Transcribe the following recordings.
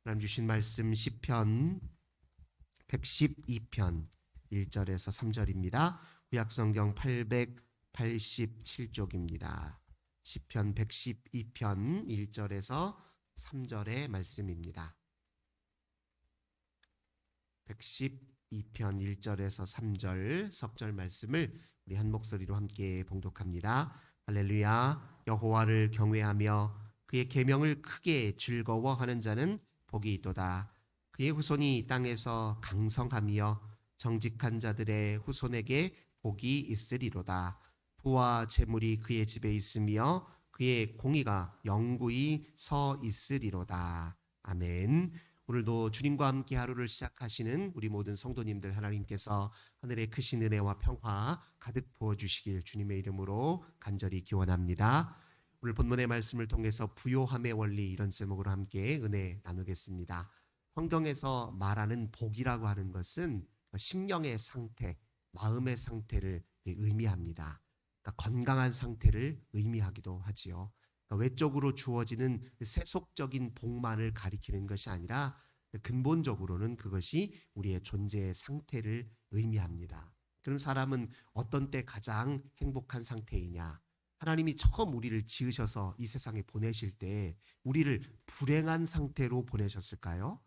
하나님 주신 말씀 시편 112편 1절에서 3절입니다. 구약성경 887쪽입니다. 시편 112편 1절에서 3절의 말씀입니다. 112편 1절에서 3절 석절 말씀을 우리 한 목소리로 함께 봉독합니다. 할렐루야. 여호와를 경외하며 그의 계명을 크게 즐거워하는 자는 복이 있도다. 그의 후손이 땅에서 강성하며 정직한 자들의 후손에게 복이 있으리로다. 부와 재물이 그의 집에 있으며 그의 공의가 영구히 서 있으리로다. 아멘. 오늘도 주님과 함께 하루를 시작하시는 우리 모든 성도님들 하나님께서 하늘의 크신 은혜와 평화 가득 부어주시길 주님의 이름으로 간절히 기원합니다. 오늘 본문의 말씀을 통해서 부요함의 원리, 이런 제목으로 함께 은혜 나누겠습니다. 성경에서 말하는 복이라고 하는 것은 심령의 상태, 마음의 상태를 의미합니다. 그러니까 건강한 상태를 의미하기도 하지요. 외적으로 주어지는 세속적인 복만을 가리키는 것이 아니라 근본적으로는 그것이 우리의 존재의 상태를 의미합니다. 그럼 사람은 어떤 때 가장 행복한 상태이냐? 하나님이 처음 우리를 지으셔서 이 세상에 보내실 때 우리를 불행한 상태로 보내셨을까요?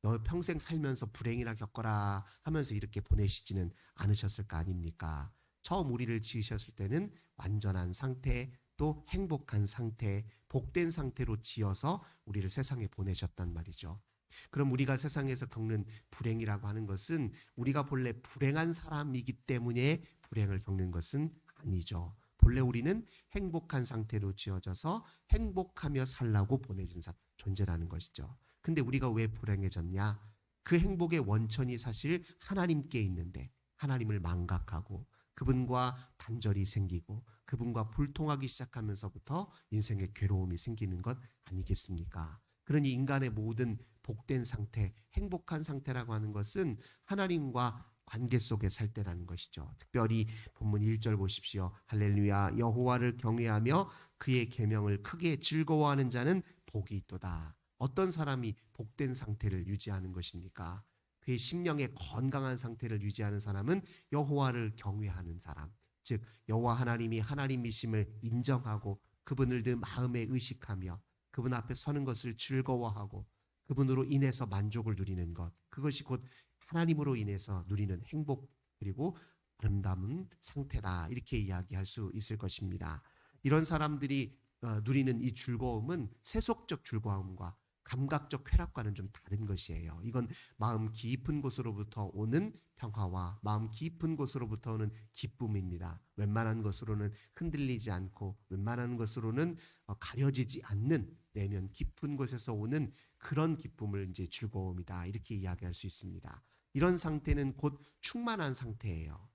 너 평생 살면서 불행이나 겪어라 하면서 이렇게 보내시지는 않으셨을 거 아닙니까? 처음 우리를 지으셨을 때는 완전한 상태, 또 행복한 상태, 복된 상태로 지어서 우리를 세상에 보내셨단 말이죠. 그럼 우리가 세상에서 겪는 불행이라고 하는 것은 우리가 본래 불행한 사람이기 때문에 불행을 겪는 것은 아니죠. 본래 우리는 행복한 상태로 지어져서 행복하며 살라고 보내진 존재라는 것이죠. 근데 우리가 왜 불행해졌냐? 그 행복의 원천이 사실 하나님께 있는데 하나님을 망각하고 그분과 단절이 생기고 그분과 불통하기 시작하면서부터 인생의 괴로움이 생기는 것 아니겠습니까? 그러니 인간의 모든 복된 상태, 행복한 상태라고 하는 것은 하나님과 관계 속에 살 때라는 것이죠. 특별히 본문 1절 보십시오. 할렐루야. 여호와를 경외하며 그의 계명을 크게 즐거워하는 자는 복이 있도다. 어떤 사람이 복된 상태를 유지하는 것입니까? 그의 심령의 건강한 상태를 유지하는 사람은 여호와를 경외하는 사람, 즉 여호와 하나님이 하나님이심을 인정하고 그분을 늘 마음에 의식하며 그분 앞에 서는 것을 즐거워하고 그분으로 인해서 만족을 누리는 것, 그것이 곧 하나님으로 인해서 누리는 행복 그리고 아름다운 상태다, 이렇게 이야기할 수 있을 것입니다. 이런 사람들이 누리는 이 즐거움은 세속적 즐거움과 감각적 쾌락과는 좀 다른 것이에요. 이건 마음 깊은 곳으로부터 오는 평화와 마음 깊은 곳으로부터 오는 기쁨입니다. 웬만한 것으로는 흔들리지 않고 웬만한 것으로는 가려지지 않는 내면 깊은 곳에서 오는 그런 기쁨을 이제 즐거움이다, 이렇게 이야기할 수 있습니다. 이런 상태는 곧 충만한 상태예요.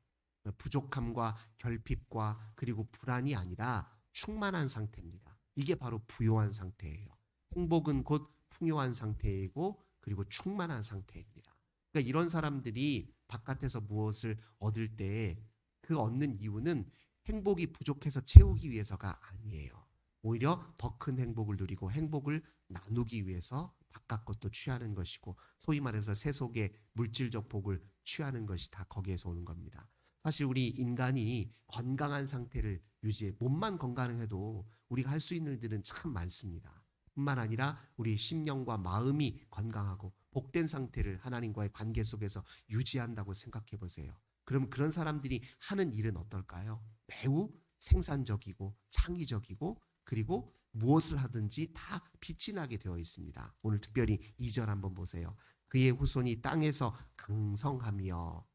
부족함과 결핍과 그리고 불안이 아니라 충만한 상태입니다. 이게 바로 부요한 상태예요. 행복은 곧 풍요한 상태이고 그리고 충만한 상태입니다. 그러니까 이런 사람들이 바깥에서 무엇을 얻을 때 그 얻는 이유는 행복이 부족해서 채우기 위해서가 아니에요. 오히려 더 큰 행복을 누리고 행복을 나누기 위해서 바깥 것도 취하는 것이고, 소위 말해서 세속의 물질적 복을 취하는 것이 다 거기에서 오는 겁니다. 사실 우리 인간이 건강한 상태를 유지해, 몸만 건강해도 우리가 할 수 있는 일들은 참 많습니다. 뿐만 아니라 우리 심령과 마음이 건강하고 복된 상태를 하나님과의 관계 속에서 유지한다고 생각해 보세요. 그럼 그런 사람들이 하는 일은 어떨까요? 매우 생산적이고 창의적이고 그리고 무엇을 하든지 다 빛이 나게 되어 있습니다. 오늘 특별히 2절 한번 보세요. 그의 후손이 땅에서 강성하며,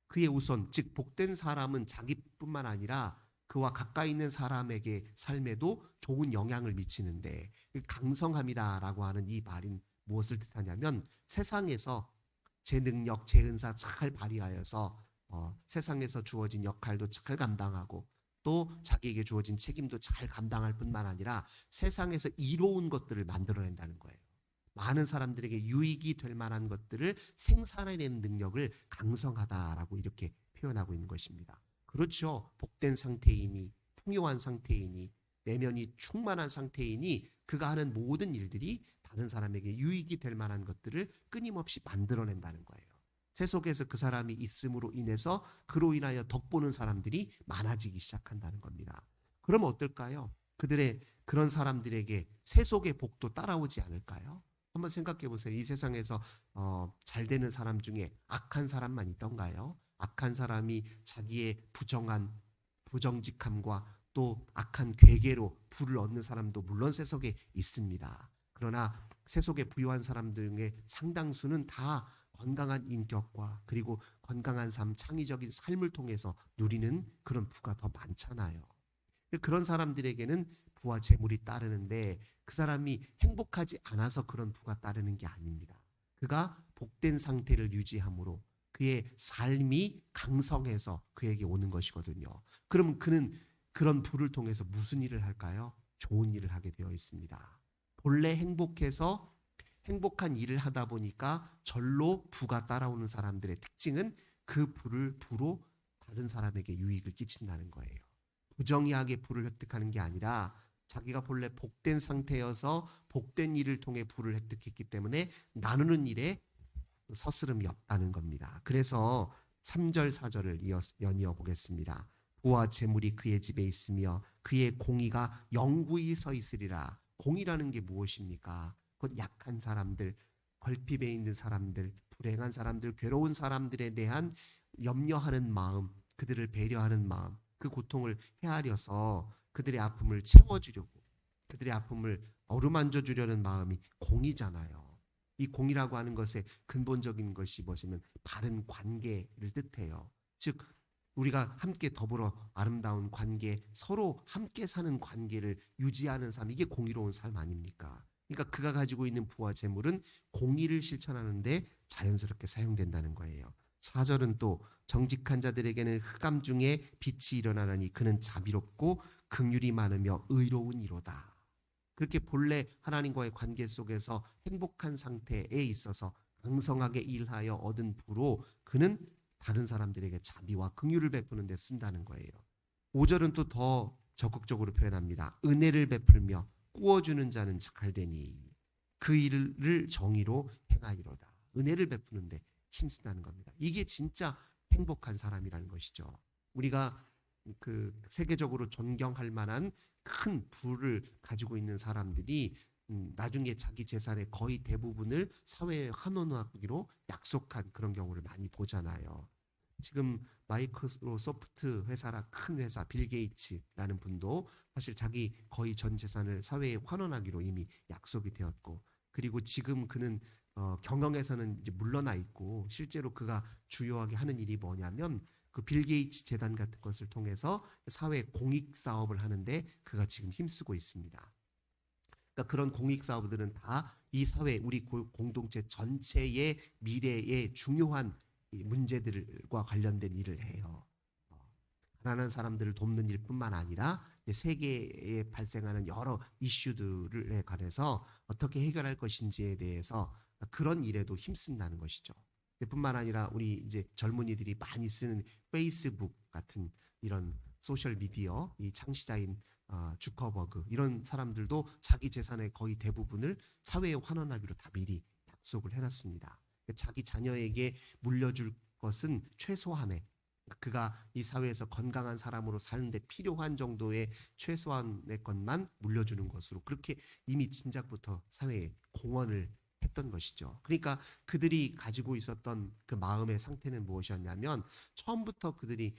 그의 후손, 즉 복된 사람은 자기뿐만 아니라 그와 가까이 있는 사람에게 삶에도 좋은 영향을 미치는데, 강성함이다라고 하는 이 말인 무엇을 뜻하냐면 세상에서 제 능력, 제 은사 잘 발휘하여서 세상에서 주어진 역할도 잘 감당하고 또 자기에게 주어진 책임도 잘 감당할 뿐만 아니라 세상에서 이로운 것들을 만들어낸다는 거예요. 많은 사람들에게 유익이 될 만한 것들을 생산해내는 능력을 강성하다라고 이렇게 표현하고 있는 것입니다. 그렇죠. 복된 상태이니, 풍요한 상태이니, 내면이 충만한 상태이니 그가 하는 모든 일들이 다 다른 사람에게 유익이 될 만한 것들을 끊임없이 만들어낸다는 거예요. 세속에서 그 사람이 있음으로 인해서 그로 인하여 덕보는 사람들이 많아지기 시작한다는 겁니다. 그럼 어떨까요? 그들의 그런 사람들에게 세속의 복도 따라오지 않을까요? 한번 생각해 보세요. 이 세상에서 잘 되는 사람 중에 악한 사람만 있던가요? 악한 사람이 자기의 부정직함과 또 악한 괴계로 부를 얻는 사람도 물론 세속에 있습니다. 그러나 세속에 부유한 사람들 중에 상당수는 다 건강한 인격과 그리고 건강한 삶, 창의적인 삶을 통해서 누리는 그런 부가 더 많잖아요. 그런 사람들에게는 부와 재물이 따르는데 그 사람이 행복하지 않아서 그런 부가 따르는 게 아닙니다. 그가 복된 상태를 유지함으로 그의 삶이 강성해서 그에게 오는 것이거든요. 그럼 그는 그런 부를 통해서 무슨 일을 할까요? 좋은 일을 하게 되어 있습니다. 본래 행복해서 행복한 일을 하다 보니까 절로 부가 따라오는 사람들의 특징은 그 부로 다른 사람에게 유익을 끼친다는 거예요. 부정의하게 부를 획득하는 게 아니라 자기가 본래 복된 상태여서 복된 일을 통해 부를 획득했기 때문에 나누는 일에 서스름이 없다는 겁니다. 그래서 3절 4절을 연이어 보겠습니다. 부와 재물이 그의 집에 있으며 그의 공의가 영구히 서 있으리라. 공의라는 게 무엇입니까? 곧 약한 사람들, 걸핍에 있는 사람들, 불행한 사람들, 괴로운 사람들에 대한 염려하는 마음, 그들을 배려하는 마음, 그 고통을 헤아려서 그들의 아픔을 채워주려고, 그들의 아픔을 어루만져 주려는 마음이 공의잖아요. 이 공의라고 하는 것의 근본적인 것이 무엇이면 바른 관계를 뜻해요. 즉 우리가 함께 더불어 아름다운 관계, 서로 함께 사는 관계를 유지하는 삶, 이게 공의로운 삶 아닙니까? 그러니까 그가 가지고 있는 부와 재물은 공의를 실천하는데 자연스럽게 사용된다는 거예요. 4절은 또 정직한 자들에게는 흑암 중에 빛이 일어나느니 그는 자비롭고 긍휼이 많으며 의로운 이로다. 그렇게 본래 하나님과의 관계 속에서 행복한 상태에 있어서 강성하게 일하여 얻은 부로 그는 다른 사람들에게 자비와 긍휼을 베푸는 데 쓴다는 거예요. 5절은 또 더 적극적으로 표현합니다. 은혜를 베풀며 꾸어주는 자는 잘되니 그 일을 정의로 행하리로다. 은혜를 베푸는데 힘쓴다는 겁니다. 이게 진짜 행복한 사람이라는 것이죠. 우리가 그 세계적으로 존경할 만한 큰 부를 가지고 있는 사람들이 나중에 자기 재산의 거의 대부분을 사회에 환원하기로 약속한 그런 경우를 많이 보잖아요. 지금 마이크로소프트 회사라 큰 회사 빌 게이츠라는 분도 사실 자기 거의 전 재산을 사회에 환원하기로 이미 약속이 되었고, 그리고 지금 그는 경영에서는 이제 물러나 있고 실제로 그가 주요하게 하는 일이 뭐냐면 그 빌 게이츠 재단 같은 것을 통해서 사회 공익 사업을 하는데 그가 지금 힘쓰고 있습니다. 그러니까 그런 공익 사업들은 다 이 사회 우리 공동체 전체의 미래의 중요한 문제들과 관련된 일을 해요. 가난한 사람들을 돕는 일뿐만 아니라 세계에 발생하는 여러 이슈들에 관해서 어떻게 해결할 것인지에 대해서 그런 일에도 힘쓴다는 것이죠. 뿐만 아니라 우리 이제 젊은이들이 많이 쓰는 페이스북 같은 이런 소셜 미디어 이 창시자인 주커버그 이런 사람들도 자기 재산의 거의 대부분을 사회에 환원하기로 다 미리 약속을 해놨습니다. 자기 자녀에게 물려줄 것은 최소한의, 그가 이 사회에서 건강한 사람으로 사는데 필요한 정도의 최소한의 것만 물려주는 것으로 그렇게 이미 진작부터 사회에 공헌을 했던 것이죠. 그러니까 그들이 가지고 있었던 그 마음의 상태는 무엇이었냐면 처음부터 그들이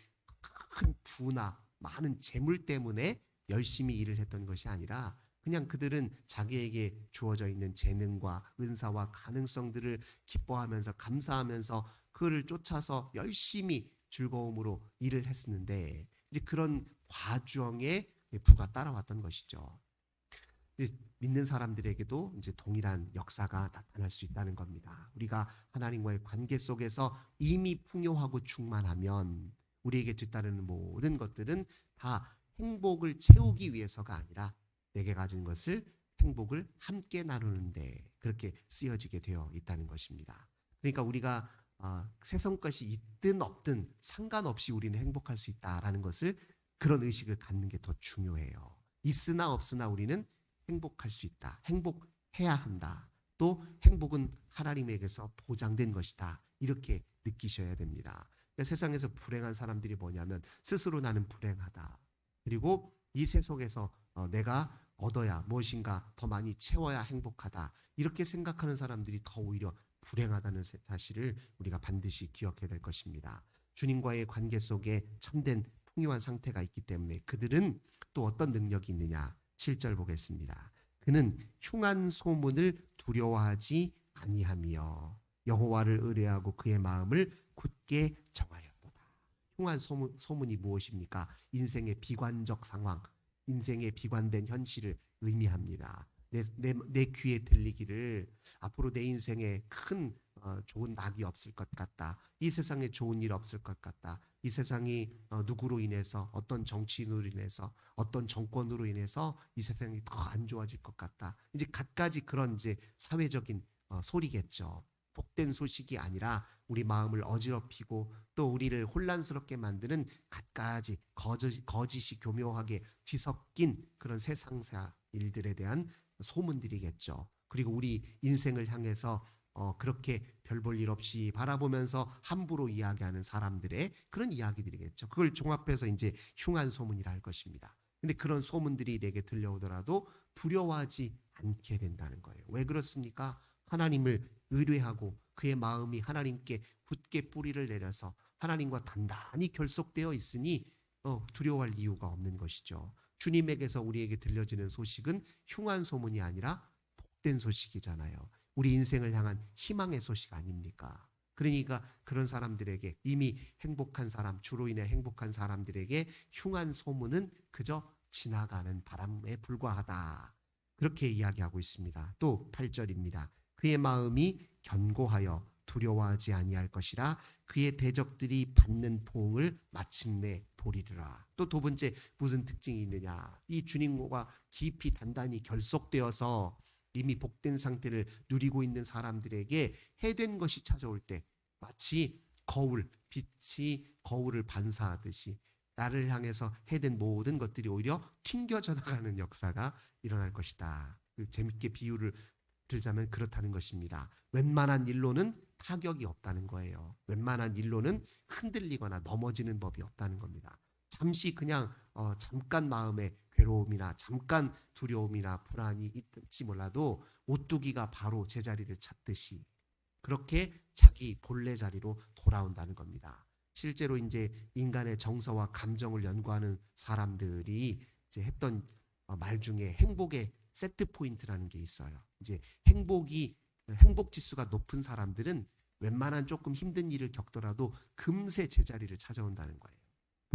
큰 부나 많은 재물 때문에 열심히 일을 했던 것이 아니라 그냥 그들은 자기에게 주어져 있는 재능과 은사와 가능성들을 기뻐하면서 감사하면서 그를 쫓아서 열심히 즐거움으로 일을 했었는데 이제 그런 과정에 부가 따라왔던 것이죠. 믿는 사람들에게도 이제 동일한 역사가 나타날 수 있다는 겁니다. 우리가 하나님과의 관계 속에서 이미 풍요하고 충만하면 우리에게 뒤따르는 모든 것들은 다 행복을 채우기 위해서가 아니라 내게 가진 것을 행복을 함께 나누는데 그렇게 쓰여지게 되어 있다는 것입니다. 그러니까 우리가 세상 것이 있든 없든 상관없이 우리는 행복할 수 있다라는 것을 그런 의식을 갖는 게 더 중요해요. 있으나 없으나 우리는 행복할 수 있다. 해야 한다. 또 행복은 하나님에게서 보장된 것이다. 이렇게 느끼셔야 됩니다. 그러니까 세상에서 불행한 사람들이 뭐냐면 스스로 나는 불행하다. 그리고 이 세속에서 내가 얻어야 무엇인가 더 많이 채워야 행복하다. 이렇게 생각하는 사람들이 더 오히려 불행하다는 사실을 우리가 반드시 기억해야 될 것입니다. 주님과의 관계 속에 참된 풍요한 상태가 있기 때문에 그들은 또 어떤 능력이 있느냐. 7절 보겠습니다. 그는 흉한 소문을 두려워하지 아니하며 여호와를 의뢰하고 그의 마음을 굳게 정하였도다. 흉한 소문이 무엇입니까? 인생의 비관적 상황, 인생의 비관된 현실을 의미합니다. 내 귀에 들리기를 앞으로 내 인생에 큰 좋은 낙이 없을 것 같다. 이 세상에 좋은 일 없을 것 같다. 이 세상이 누구로 인해서 어떤 정치인으로 인해서 어떤 정권으로 인해서 이 세상이 더 안 좋아질 것 같다. 이제 갖가지 그런 이제 사회적인 소리겠죠. 복된 소식이 아니라 우리 마음을 어지럽히고 또 우리를 혼란스럽게 만드는 갖가지 거짓이 교묘하게 뒤섞인 그런 세상사 일들에 대한 소문들이겠죠. 그리고 우리 인생을 향해서 그렇게 별 볼 일 없이 바라보면서 함부로 이야기하는 사람들의 그런 이야기들이겠죠. 그걸 종합해서 이제 흉한 소문이라 할 것입니다. 근데 그런 소문들이 내게 들려오더라도 두려워하지 않게 된다는 거예요. 왜 그렇습니까? 하나님을 의뢰하고 그의 마음이 하나님께 굳게 뿌리를 내려서 하나님과 단단히 결속되어 있으니 두려워할 이유가 없는 것이죠. 주님에게서 우리에게 들려지는 소식은 흉한 소문이 아니라 복된 소식이잖아요. 우리 인생을 향한 희망의 소식 아닙니까? 그러니까 그런 사람들에게 이미 행복한 사람, 주로 인해 행복한 사람들에게 흉한 소문은 그저 지나가는 바람에 불과하다. 그렇게 이야기하고 있습니다. 또 8절입니다. 그의 마음이 견고하여 두려워하지 아니할 것이라 그의 대적들이 받는 보응을 마침내 보리리라. 또 두 번째 무슨 특징이 있느냐? 이 주님과 깊이 단단히 결속되어서 이미 복된 상태를 누리고 있는 사람들에게 해된 것이 찾아올 때 마치 빛이 거울을 반사하듯이 나를 향해서 해된 모든 것들이 오히려 튕겨져 나가는 역사가 일어날 것이다. 재밌게 비유를 들자면 그렇다는 것입니다. 웬만한 일로는 타격이 없다는 거예요. 웬만한 일로는 흔들리거나 넘어지는 법이 없다는 겁니다. 잠시 그냥 잠깐 마음에 괴로움이나 잠깐 두려움이나 불안이 있을지 몰라도 오뚜기가 바로 제자리를 찾듯이 그렇게 자기 본래 자리로 돌아온다는 겁니다. 실제로 이제 인간의 정서와 감정을 연구하는 사람들이 이제 했던 말 중에 행복의 세트 포인트라는 게 있어요. 이제 행복 지수가 높은 사람들은 웬만한 조금 힘든 일을 겪더라도 금세 제자리를 찾아온다는 거예요.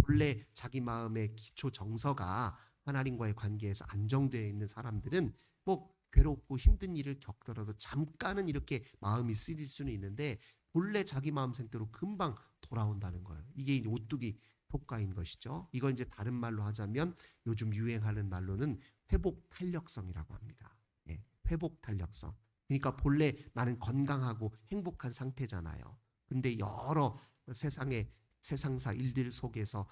본래 자기 마음의 기초 정서가 하나님과의 관계에서 안정되어 있는 사람들은 뭐 괴롭고 힘든 일을 겪더라도 잠깐은 이렇게 마음이 쓰릴 수는 있는데 본래 자기 마음 상태로 금방 돌아온다는 거예요. 이게 이제 오뚜기 효과인 것이죠. 이걸 이제 다른 말로 하자면 요즘 유행하는 말로는 회복 탄력성이라고 합니다. 예, 회복 탄력성. 그러니까 본래 나는 건강하고 행복한 상태잖아요. 근데 여러 세상사 일들 속에서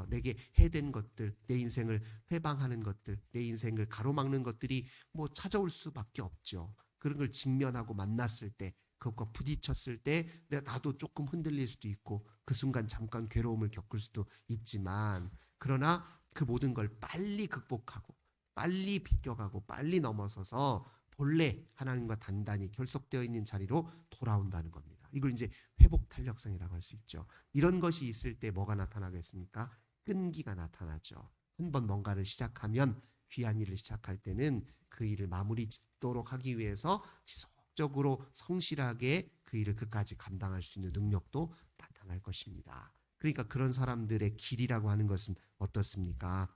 내게 해된 것들, 내 인생을 회방하는 것들, 내 인생을 가로막는 것들이 뭐 찾아올 수밖에 없죠. 그런 걸 직면하고 만났을 때, 그것과 부딪혔을 때 나도 조금 흔들릴 수도 있고 그 순간 잠깐 괴로움을 겪을 수도 있지만 그러나 그 모든 걸 빨리 극복하고 빨리 비껴가고 빨리 넘어서서 본래 하나님과 단단히 결속되어 있는 자리로 돌아온다는 겁니다. 이걸 이제 회복 탄력성이라고 할 수 있죠. 이런 것이 있을 때 뭐가 나타나겠습니까? 끈기가 나타나죠. 한번 뭔가를 시작하면 귀한 일을 시작할 때는 그 일을 마무리 짓도록 하기 위해서 지속적으로 성실하게 그 일을 끝까지 감당할 수 있는 능력도 나타날 것입니다. 그러니까 그런 사람들의 길이라고 하는 것은 어떻습니까?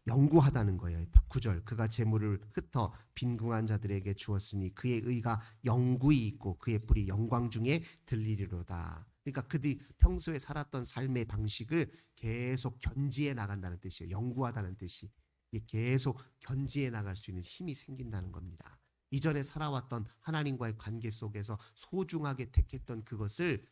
영구하다는 거예요. 9절 그가 재물을 흩어 빈궁한 자들에게 주었으니 그의 의가 영구히 있고 그의 뿔이 영광 중에 들리리로다. 그러니까 그들이 평소에 살았던 삶의 방식을 계속 견지해 나간다는 뜻이에요. 영구하다는 뜻이 계속 견지해 나갈 수 있는 힘이 생긴다는 겁니다. 이전에 살아왔던 하나님과의 관계 속에서 소중하게 택했던 그것을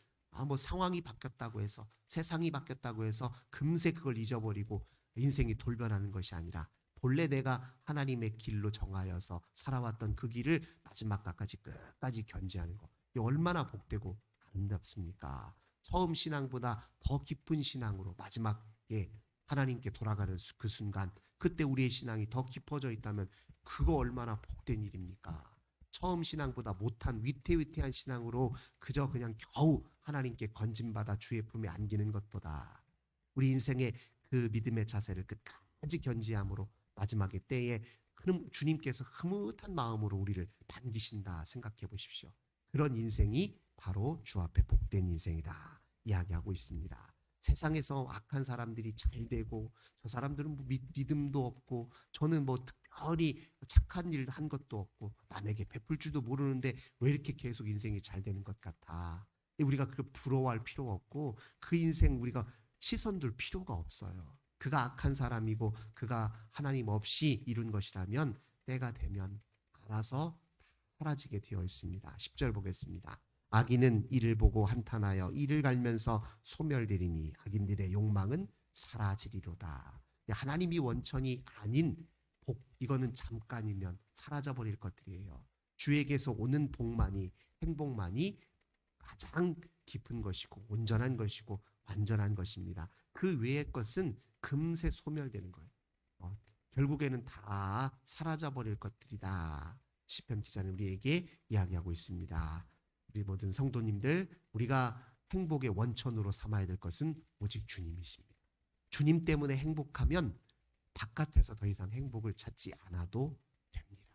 뭐 상황이 바뀌었다고 해서 세상이 바뀌었다고 해서 금세 그걸 잊어버리고 인생이 돌변하는 것이 아니라 본래 내가 하나님의 길로 정하여서 살아왔던 그 길을 마지막까지 끝까지 견지하는 거. 이 얼마나 복되고 아름답습니까? 처음 신앙보다 더 깊은 신앙으로 마지막에 하나님께 돌아가는 그 순간, 그때 우리의 신앙이 더 깊어져 있다면 그거 얼마나 복된 일입니까? 처음 신앙보다 못한 위태위태한 신앙으로 그저 그냥 겨우 하나님께 건짐받아 주의 품에 안기는 것보다 우리 인생의 그 믿음의 자세를 끝까지 견지함으로 마지막에 때에 주님께서 흐뭇한 마음으로 우리를 반기신다 생각해 보십시오. 그런 인생이 바로 주 앞에 복된 인생이다 이야기하고 있습니다. 세상에서 악한 사람들이 잘 되고 저 사람들은 뭐 믿음도 없고 저는 뭐 특별히 착한 일 한 것도 없고 남에게 베풀 줄도 모르는데 왜 이렇게 계속 인생이 잘 되는 것 같아. 우리가 그 부러워할 필요가 없고 그 인생 우리가 시선 둘 필요가 없어요. 그가 악한 사람이고 그가 하나님 없이 이룬 것이라면 때가 되면 알아서 사라지게 되어 있습니다. 10절 보겠습니다. 악인은 이를 보고 한탄하여 이를 갈면서 소멸되리니 악인들의 욕망은 사라지리로다. 하나님이 원천이 아닌 복, 이거는 잠깐이면 사라져버릴 것들이에요. 주에게서 오는 복만이, 행복만이 가장 깊은 것이고 온전한 것이고 완전한 것입니다. 그 외의 것은 금세 소멸되는 거예요. 결국에는 다 사라져버릴 것들이다. 시편 기자는 우리에게 이야기하고 있습니다. 우리 모든 성도님들, 우리가 행복의 원천으로 삼아야 될 것은 오직 주님이십니다. 주님 때문에 행복하면 바깥에서 더 이상 행복을 찾지 않아도 됩니다.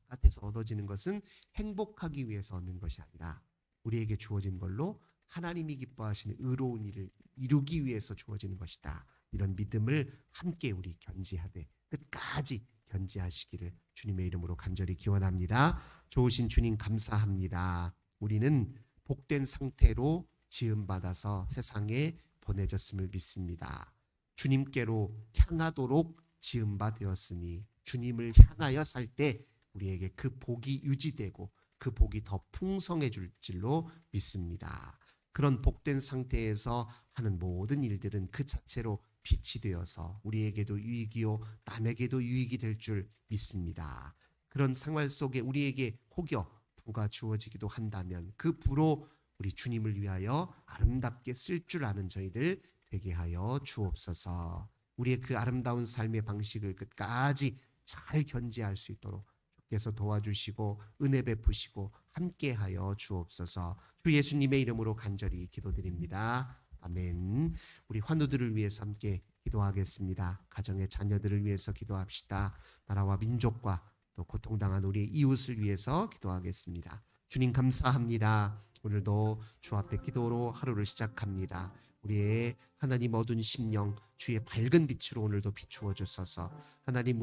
바깥에서 얻어지는 것은 행복하기 위해서 얻는 것이 아니라 우리에게 주어진 걸로 하나님이 기뻐하시는 의로운 일을 이루기 위해서 주어지는 것이다. 이런 믿음을 함께 우리 견지하되 끝까지 견지하시기를 주님의 이름으로 간절히 기원합니다. 좋으신 주님 감사합니다. 우리는 복된 상태로 지음받아서 세상에 보내졌음을 믿습니다. 주님께로 향하도록 지음받았으니 주님을 향하여 살 때 우리에게 그 복이 유지되고 그 복이 더 풍성해질 줄로 믿습니다. 그런 복된 상태에서 하는 모든 일들은 그 자체로 빛이 되어서 우리에게도 유익이요 남에게도 유익이 될 줄 믿습니다. 그런 생활 속에 우리에게 혹여 부가 주어지기도 한다면 그 부로 우리 주님을 위하여 아름답게 쓸 줄 아는 저희들 되게 하여 주옵소서. 우리의 그 아름다운 삶의 방식을 끝까지 잘 견지할 수 있도록 주께서 도와주시고 은혜 베푸시고 함께하여 주옵소서. 주 예수님의 이름으로 간절히 기도드립니다. 아멘. 우리 환우들을 위해서 함께 기도하겠습니다. 가정의 자녀들을 위해서 기도합시다. 나라와 민족과 또 고통당한 우리 이웃을 위해서 기도하겠습니다. 주님 감사합니다. 오늘도 주 앞에 기도로 하루를 시작합니다. 우리의 하나님 어두운 심령 주의 밝은 빛으로 오늘도 비추어 주소서. 하나님